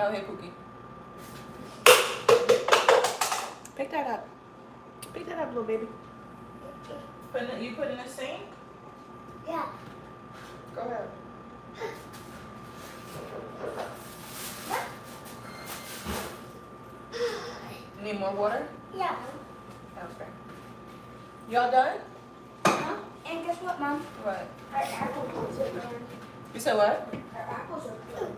Oh, hey, Pookie. Pick that up. Pick that up, little baby. You put in the sink? Yeah. Go ahead. Need more water? Yeah. Okay. Y'all done? Huh? And guess what, Mom? What? Our apples are done. You said what? Our apples are done.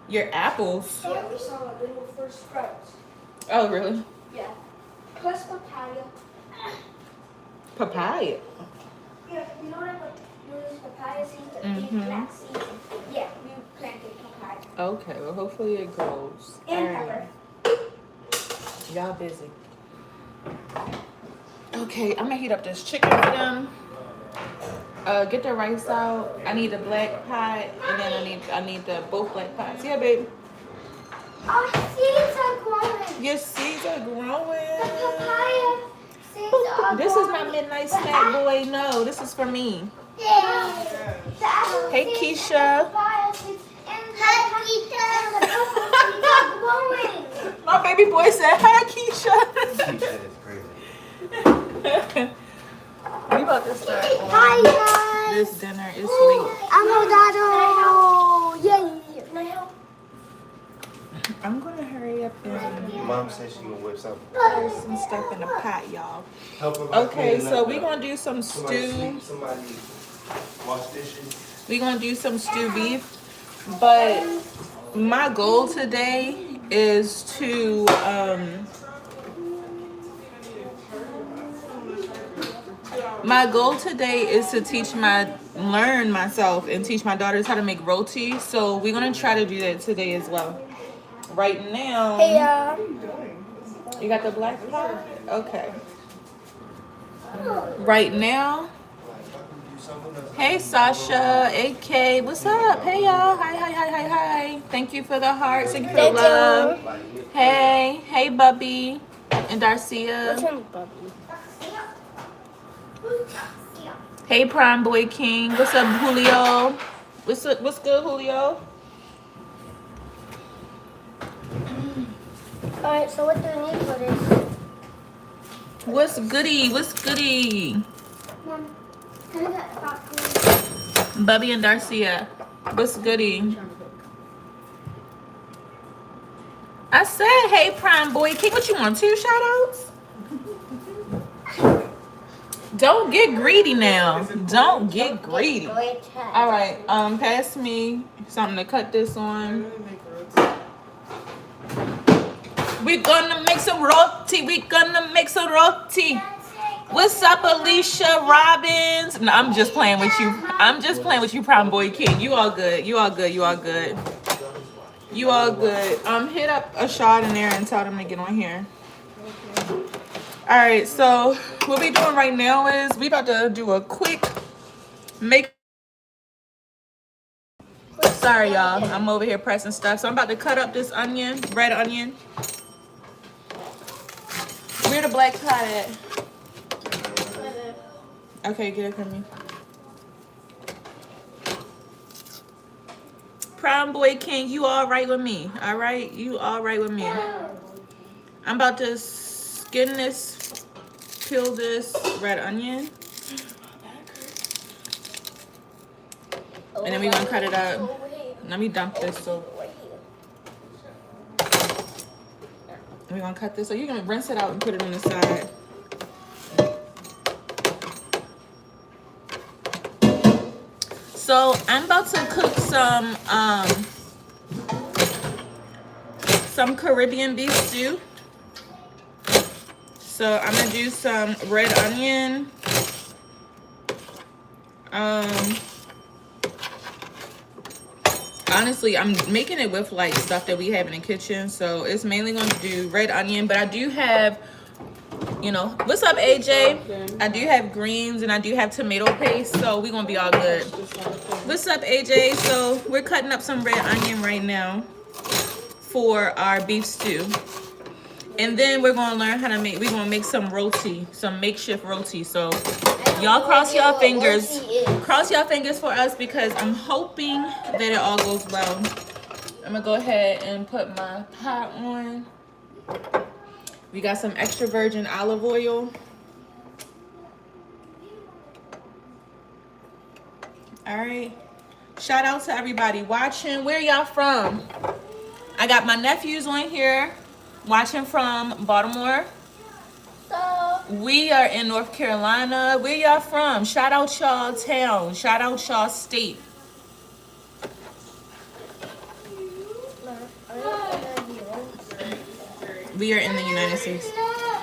Your apples? Yeah, we saw like little first sprouts. Oh, really? Yeah. Plus papaya. Papaya? Yeah, you know like those papaya seeds, the big Mhm. black seeds? Yeah, we planted papaya. Okay, well, hopefully it grows. And All pepper. Y'all busy. Okay, I'm gonna heat up this chicken for them. Get the rice out. I need the black pot, and then I need the both black pots. Yeah, baby. Our seeds are growing. Your seeds are growing. The papaya seeds are growing. This is my midnight snack, boy. No, this is for me. Yeah. The apple Hey, seeds Keisha. and the papaya seeds and the pepper seeds are growing. My baby boy said, "Hi, Keisha." Keisha is crazy. We about to start on Hi guys. this dinner. It's late. I'm Rodado. Yay. I'm gonna hurry up and Mom said she gonna whip something. throw some stuff in the pot, y'all. Help her Okay, clean so up. we're gonna do some Somebody stew. sweep, somebody wash dishes. We're gonna do some stew beef. But my goal today is to learn myself and teach my daughters how to make roti. So we're gonna try to do that today as well. Right now, Hey, you got the black pot? Okay. Right now, hey Sasha, AK, what's up? Hey y'all, hi. Thank you for the hearts, thank you for the love. Hey Bubby and Darcia. Hey Prime Boy King, what's up Julio? What's good Julio? Alright, so what do we need for this? What's goody? Mom, can I get popcorn? Bubby and Darcia, what's goody? I said, hey Prime Boy King, what you want, 2 shout outs? Don't get greedy now. Don't get greedy. All right, pass me something to cut this on. We're gonna make some roti. What's up, Alicia Robbins? No, I'm just playing with you. Prime Boy King. You all good. Hit up a shot in there and tell them to get on here. All right, so what we doing right now is we about to do a quick make. Sorry, y'all. I'm over here pressing stuff. So I'm about to cut up this onion, red onion. Where the black pot at? Okay, get it from me. Prime Boy King, you all right with me? All right? You all right with me? I'm about to skin this, peel this red onion. And then we're going to cut it up. Let me dump this. So we're going to cut this. So you're going to rinse it out and put it on the side. So I'm about to cook some Caribbean beef stew. So I'm gonna do some red onion. Honestly, I'm making it with like stuff that we have in the kitchen. So it's mainly going to do red onion, but I do have, what's up, AJ? I do have greens and I do have tomato paste, so we're going to be all good. What's up, AJ? So we're cutting up some red onion right now for our beef stew. And then we're going to learn how to we're going to make some roti, some makeshift roti. So y'all cross y'all fingers. Cross y'all fingers for us because I'm hoping that it all goes well. I'm gonna go ahead and put my pot on. We got some extra virgin olive oil. All right. Shout out to everybody watching. Where y'all from? I got my nephews on here watching from Baltimore. So, We are in North Carolina. Where y'all from? Shout out y'all town. Shout out y'all state. We are in the United States.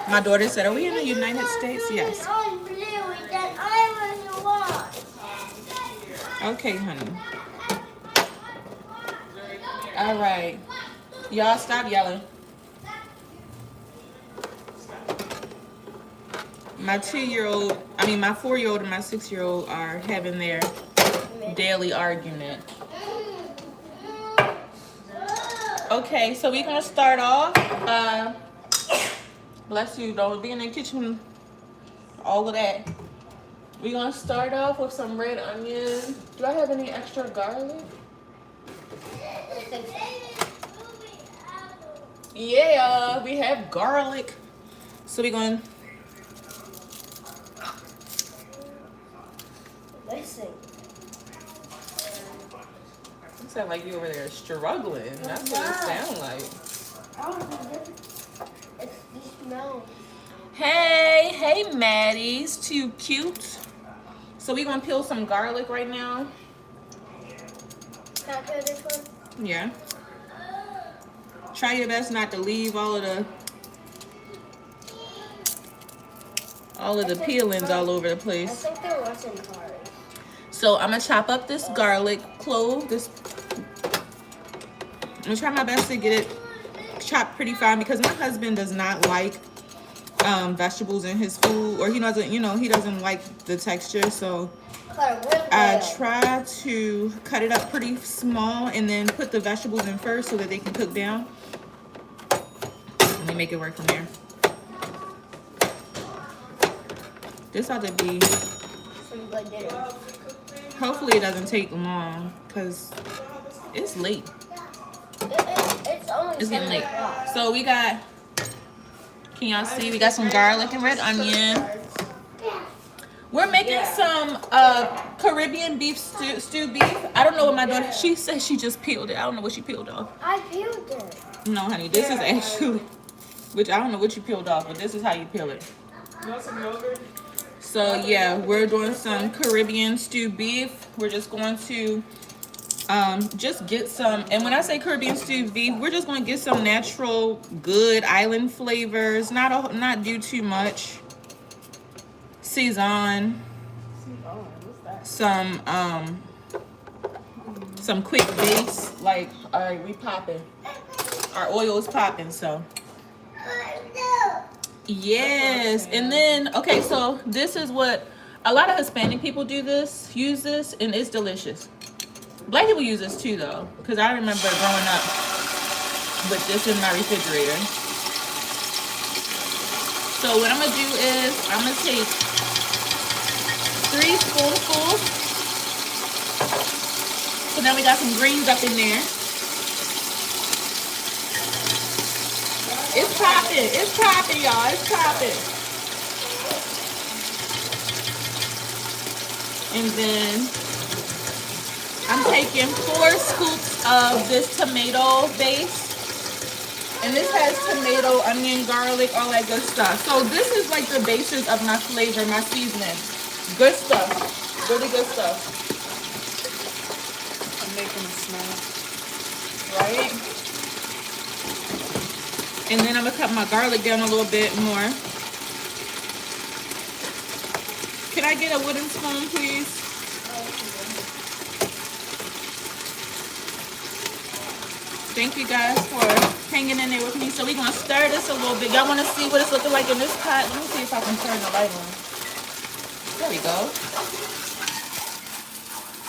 My daughter said, are we in the United States? Yes. on blue, then I was white. Okay, honey. All right. Y'all stop yelling. My 4-year-old and my 6-year-old are having their daily argument. Okay, so we're gonna start off. Bless you, don't be in the kitchen. All of that. We're gonna start off with some red onion. Do I have any extra garlic? Yeah, we have garlic. So we're going. Listen. You sound like you over there struggling. That's what it sounds like. It's the smell. Hey, Maddie's too cute. So we're gonna peel some garlic right now. Can I peel this one? Yeah. Try your best not to leave all of the peelings all over the I place. think there wasn't hard. So I'm gonna chop up this garlic clove. I'm gonna try my best to get it chopped pretty fine because my husband does not like vegetables in his food, or he doesn't like the texture. So I try to cut it up pretty small and then put the vegetables in first so that they can cook down. Let me make it work from there. This ought to be. Some good dinner. Hopefully it doesn't take long because it's late. It's only It's getting late. 7 o'clock. So we got. Can y'all see? We got some garlic and red onion. We're making some Caribbean beef stew beef. I don't know what my daughter. She said she just peeled it. I don't know what she peeled off. I peeled it. No, honey. This is actually, which I don't know what you peeled off, but this is how you peel it. You want some yogurt? So yeah, we're doing some Caribbean stew beef. We're just going to just get some, and when I say Caribbean stew beef, we're just going to get some natural, good island flavors. Not do too much. Season. Some quick base. Like, all right, we popping. Our oil is popping, so. Yes, and then okay, so this is what a lot of Hispanic people use this, and it's delicious. Black people use this too, though, because I remember growing up with this in my refrigerator. So what I'm gonna do is I'm gonna take 3 spoonfuls. So now we got some greens up in there. It's popping, y'all. It's popping. And then I'm taking 4 scoops of this tomato base. And this has tomato, onion, garlic, all that good stuff. So this is like the basis of my flavor, my seasoning. Good stuff. Really good stuff. I'm making a snack. Right? And then I'm going to cut my garlic down a little bit more. Can I get a wooden spoon, please? Thank you guys for hanging in there with me. So we're going to stir this a little bit. Y'all want to see what it's looking like in this pot? Let me see if I can turn the light on. There we go.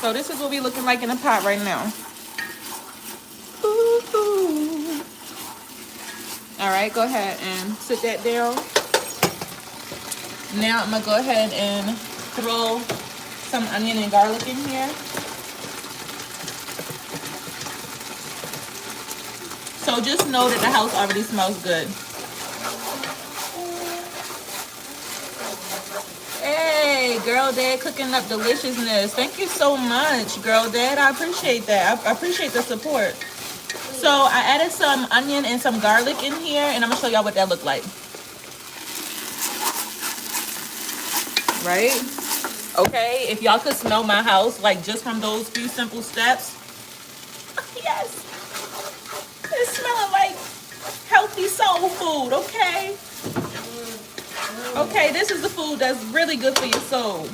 So this is what we're looking like in the pot right now. Ooh, ooh. All right, go ahead and sit that down. Now I'm going to go ahead and throw some onion and garlic in here. So just know that the house already smells good. Hey, Girl Dad cooking up deliciousness. Thank you so much, Girl Dad. I appreciate that. I appreciate the support. So I added some onion and some garlic in here, and I'm gonna show y'all what that looked like. Right? Okay, if y'all could smell my house, like just from those few simple steps. Yes. It's smelling like healthy soul food, okay? Okay, this is the food that's really good for your soul.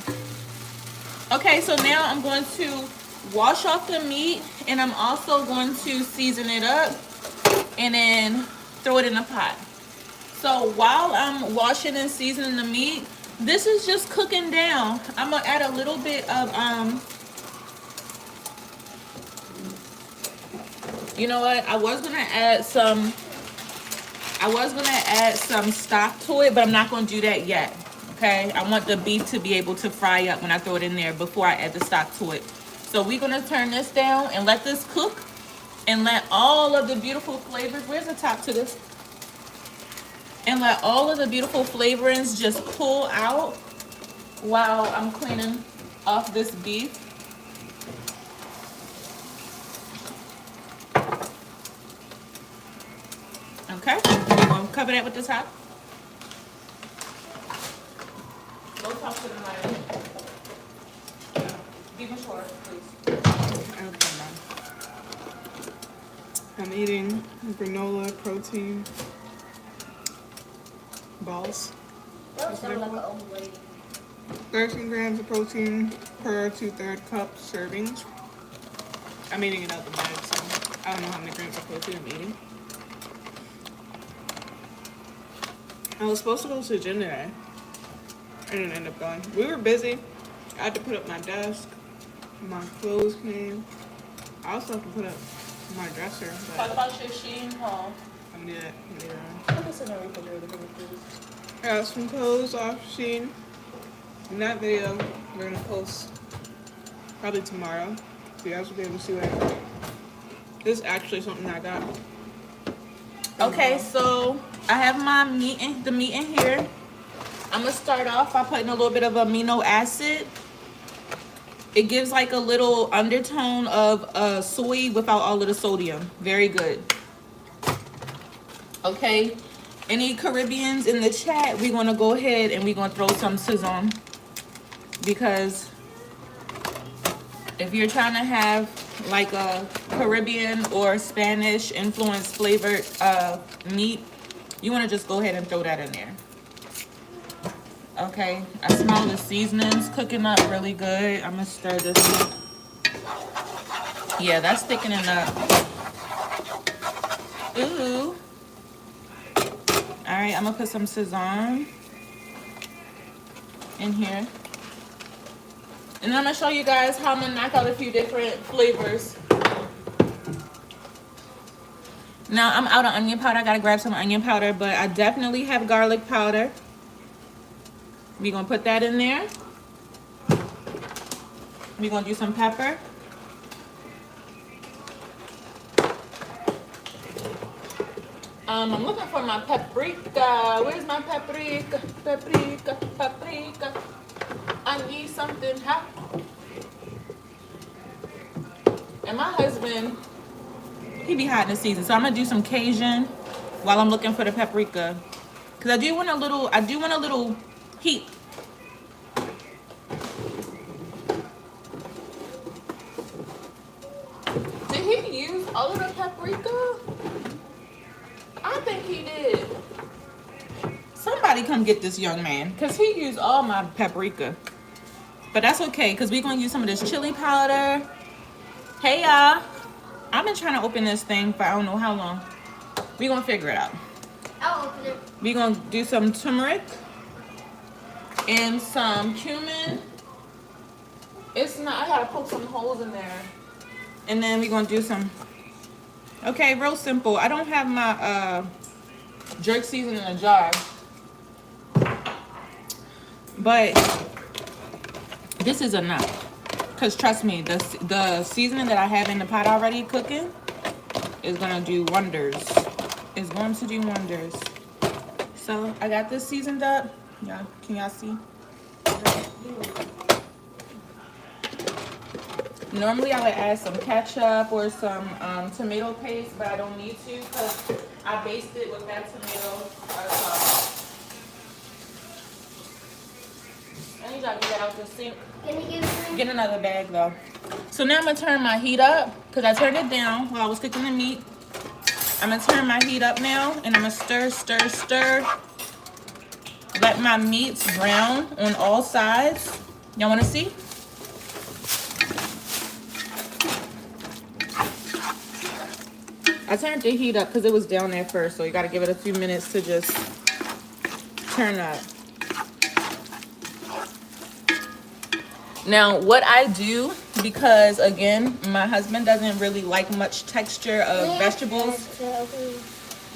Okay, so now I'm going to wash off the meat, and I'm also going to season it up and then throw it in a pot. So while I'm washing and seasoning the meat, this is just cooking down. I'm gonna add a little bit of you know what? I was gonna add some stock to it, but I'm not gonna do that yet. Okay, I want the beef to be able to fry up when I throw it in there before I add the stock to it. So we're gonna turn this down and let this cook and let all of the beautiful flavors, where's the top to this? And let all of the beautiful flavorings just pull out while I'm cleaning off this beef. Okay, we're gonna cover that with the top. Go talk to the light. Be mature, please. Okay, Mom. I'm eating granola protein balls. That sounds like an old lady. 13 grams of protein per 2/3 cup servings. I'm eating it out the bag, so I don't know how many grams of protein I'm eating. I was supposed to go to the gym today. I didn't end up going. We were busy. I had to put up my desk. My clothes came. I also have to put up my dresser. Talk about your Shein haul. I'm gonna do that later on. Put this in the refrigerator, please. I got some clothes off Shein. In that video, we're gonna post probably tomorrow. So you guys will be able to see what I got. This is actually something I got. Okay, so I have my meat the meat in here. I'm gonna start off by putting a little bit of amino acid. It gives like a little undertone of soy without all of the sodium. Very good. Okay, any Caribbeans in the chat, we're gonna go ahead and we're gonna throw some Sazon, because if you're trying to have like a Caribbean or Spanish influenced flavored meat, you want to just go ahead and throw that in there. Okay, I smell the seasonings cooking up really good. I'm gonna stir this up. Yeah, that's thickening up. Ooh. All right, I'm gonna put some Sazon in here. And then I'm gonna show you guys how I'm gonna knock out a few different flavors. Now I'm out of onion powder. I gotta grab some onion powder, but I definitely have garlic powder. We're gonna put that in there. We're gonna do some pepper. I'm looking for my paprika. Where's my paprika? Paprika, paprika. I need something hot. And my husband, he be hot in the season, so I'm gonna do some Cajun while I'm looking for the paprika, cause I do want a little heat. Did he use all of the paprika? I think he did. Somebody come get this young man, cause he used all my paprika. But that's okay, cause we're gonna use some of this chili powder. Hey y'all, I've been trying to open this thing for I don't know how long. We're gonna figure it out. I'll open it. We're gonna do some turmeric and some cumin. It's not, I gotta poke some holes in there. And then we're gonna do some, okay, real simple. I don't have my jerk seasoning in a jar, but this is enough. Cause trust me, the seasoning that I have in the pot already cooking is gonna do wonders. It's going to do wonders. So I got this seasoned up. Yeah, can y'all see? Normally I would add some ketchup or some tomato paste, but I don't need to because I basted it with that tomato sauce. I need y'all to get that out the sink. Can you give me? Get another bag though. So now I'm gonna turn my heat up because I turned it down while I was cooking the meat. I'm gonna turn my heat up now and I'm gonna stir, stir, stir. Let my meats brown on all sides. Y'all wanna see? I turned the heat up because it was down there first, so you gotta give it a few minutes to just turn up. Now, what I do, because again, my husband doesn't really like much texture of vegetables.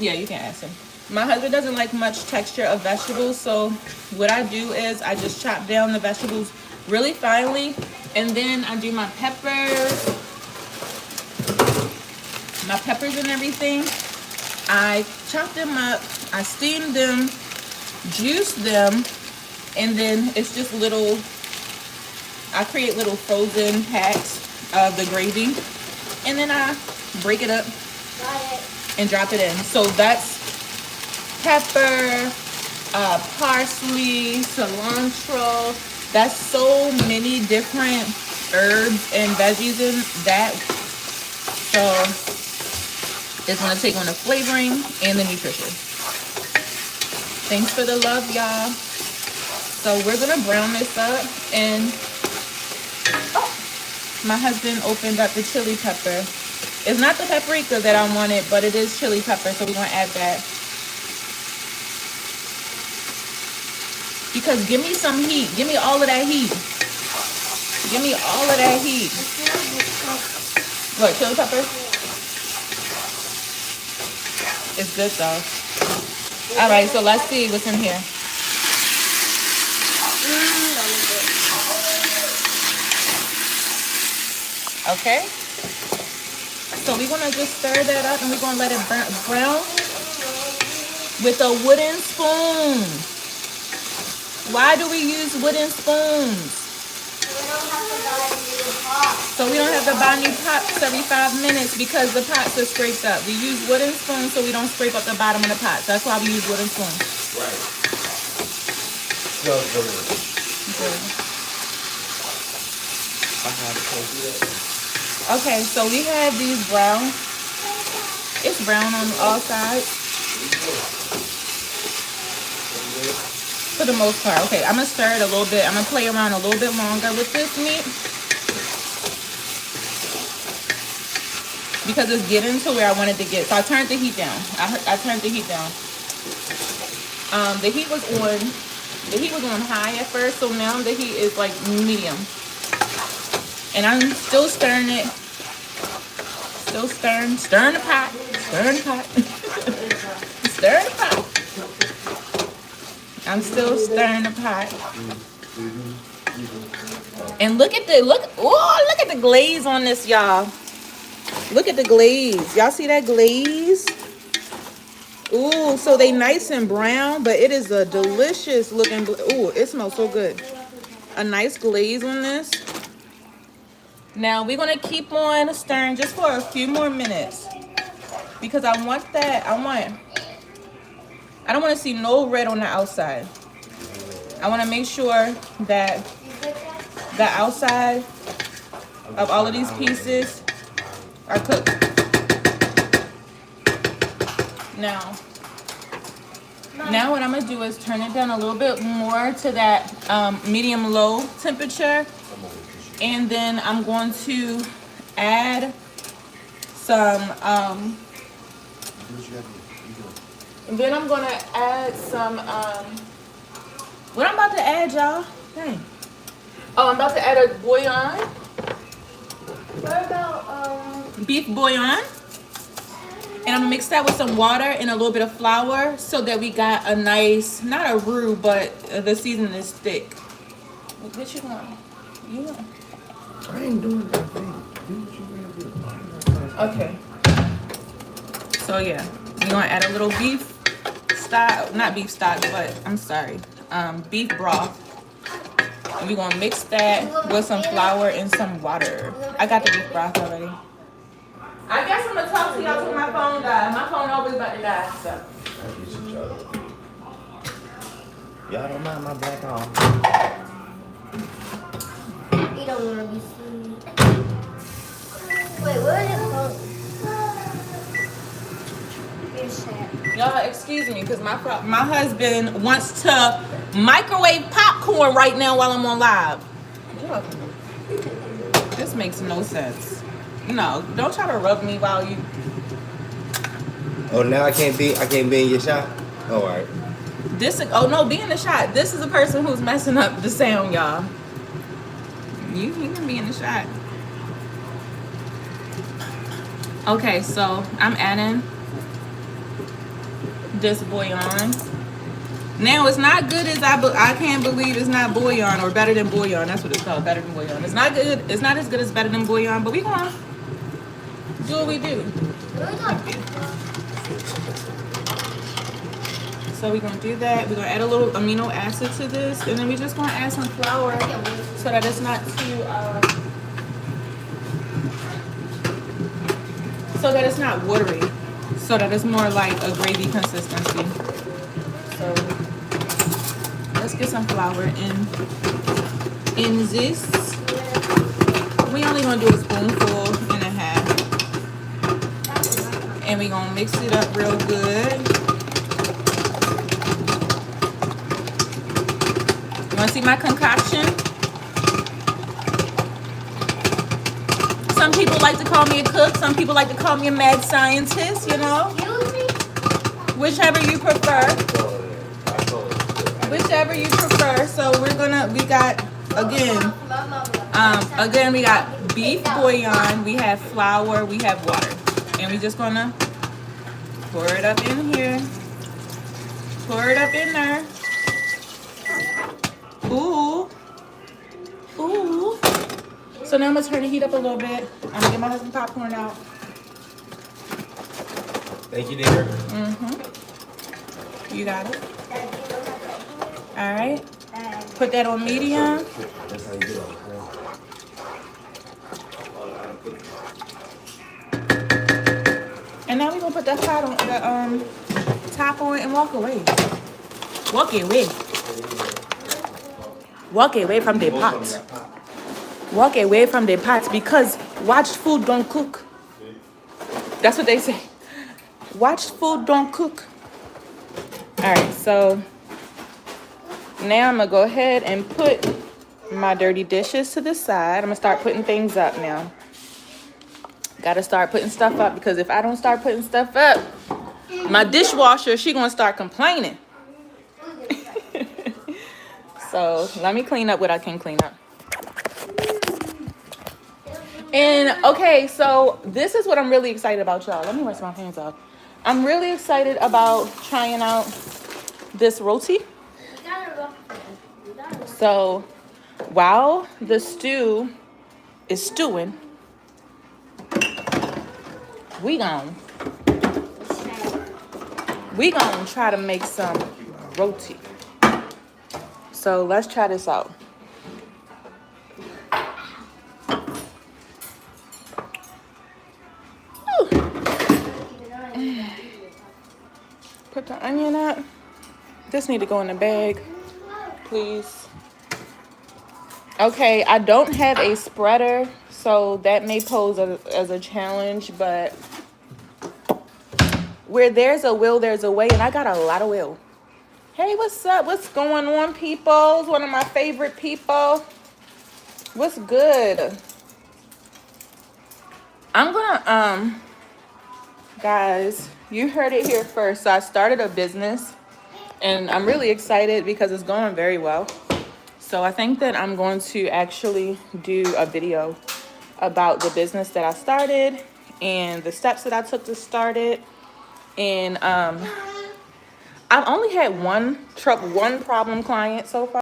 Yeah, you can ask him. My husband doesn't like much texture of vegetables, so what I do is I just chop down the vegetables really finely, and then I do my peppers and everything. I chop them up, I steam them, juice them, and then it's just I create little frozen packs of the gravy, and then I break it up and drop it in. So that's pepper, parsley, cilantro. That's so many different herbs and veggies in that. So it's gonna take on the flavoring and the nutrition. Thanks for the love, y'all. So we're gonna brown this up, and my husband opened up the chili pepper. It's not the paprika that I wanted, but it is chili pepper, so we're gonna add that. Because give me some heat. Give me all of that heat. Give me all of that heat. What, chili pepper? It's good though. All right, so let's see what's in here. Okay. So we're gonna just stir that up, and we're gonna let it brown with a wooden spoon. Why do we use wooden spoons? So we don't have to buy new pots every 5 minutes because the pots are scraped up. We use wooden spoons so we don't scrape up the bottom of the pots. That's why we use wooden spoons. Right. Smells good. Okay, so we have these brown. It's brown on all sides. For the most part. Okay, I'm gonna stir it a little bit. I'm gonna play around a little bit longer with this meat because it's getting to where I wanted to get. So I turned the heat down. I turned the heat down. The heat was on high at first, so now the heat is like medium. And I'm still stirring it. Still stirring the pot. Stirring the pot. Stirring the pot. I'm still stirring the pot. And look at the glaze on this, y'all. Look at the glaze. Y'all see that glaze? Ooh, so they nice and brown, but it is a delicious looking. Ooh, it smells so good. A nice glaze on this. Now we're gonna keep on stirring just for a few more minutes because I want that. I don't want to see no red on the outside. I want to make sure that the outside of all of these pieces are cooked. Now what I'm going to do is turn it down a little bit more to that medium-low temperature. And then I'm going to add some... And then I'm gonna add some, what I'm about to add, y'all? Dang. Oh, I'm about to add a bouillon. What about, beef bouillon. And I'm gonna mix that with some water and a little bit of flour so that we got a nice, not a roux, but the seasoning is thick. What you want? You want? I ain't doing that thing. Do what you gotta do. Okay. So yeah, we're gonna add a little beef stock, not beef stock, but I'm sorry, beef broth. And we're gonna mix that with some flour and some water. I got the beef broth already. I guess I'm gonna talk to y'all till my phone dies. My phone always about to die, so. Y'all don't mind my black arm. You don't want to be seen. Wait, where is it going? Y'all excuse me, because my husband wants to microwave popcorn right now while I'm on live. This makes no sense. No, don't try to rub me while you. Oh, now I can't be in your shot? Oh, all right. Oh no, be in the shot. This is the person who's messing up the sound, y'all. You can be in the shot. Okay, so I'm adding this bouillon. Now it's not good as I can't believe it's not bouillon or better than bouillon. That's what it's called, better than bouillon. It's not good. It's not as good as better than bouillon, but we gonna do what we do. So we're gonna do that. We're gonna add a little amino acid to this, and then we're just gonna add some flour so that it's not too so that it's not watery, so that it's more like a gravy consistency. So let's get some flour in this. We only gonna do a spoonful and a half, and we gonna mix it up real good. You wanna see my concoction? Some people like to call me a cook. Some people like to call me a mad scientist, you know? Whichever you prefer. Whichever you prefer. So we got, again, we got beef bouillon, we have flour, we have water. And we just gonna pour it up in here. Pour it up in there. Ooh. Ooh. So now I'm gonna turn the heat up a little bit. I'm gonna get my husband popcorn out. Thank you, dear. You got it. All right. Put that on medium. That's how you do it. And now we're gonna put the pot on the top on it and walk away. Walk away. Walk away from the pot. Walk away from the pot because watched food don't cook. That's what they say. Watched food don't cook. All right, so now I'm gonna go ahead and put my dirty dishes to the side. I'm gonna start putting things up now. Gotta start putting stuff up because if I don't start putting stuff up, my dishwasher, she gonna start complaining. So let me clean up what I can clean up. And okay, so this is what I'm really excited about, y'all. Let me rinse my hands off. I'm really excited about trying out this roti. So while the stew is stewing, we gonna try to make some roti. So let's try this out. Put the onion up. This need to go in the bag, please. Okay, I don't have a spreader, so that may pose as a challenge, but where there's a will, there's a way, and I got a lot of will. Hey, what's up? What's going on, people? One of my favorite people. What's good? I'm gonna, guys, you heard it here first. So I started a business, and I'm really excited because it's going very well. So I think that I'm going to actually do a video about the business that I started and the steps that I took to start it. And I've only had one problem client so far.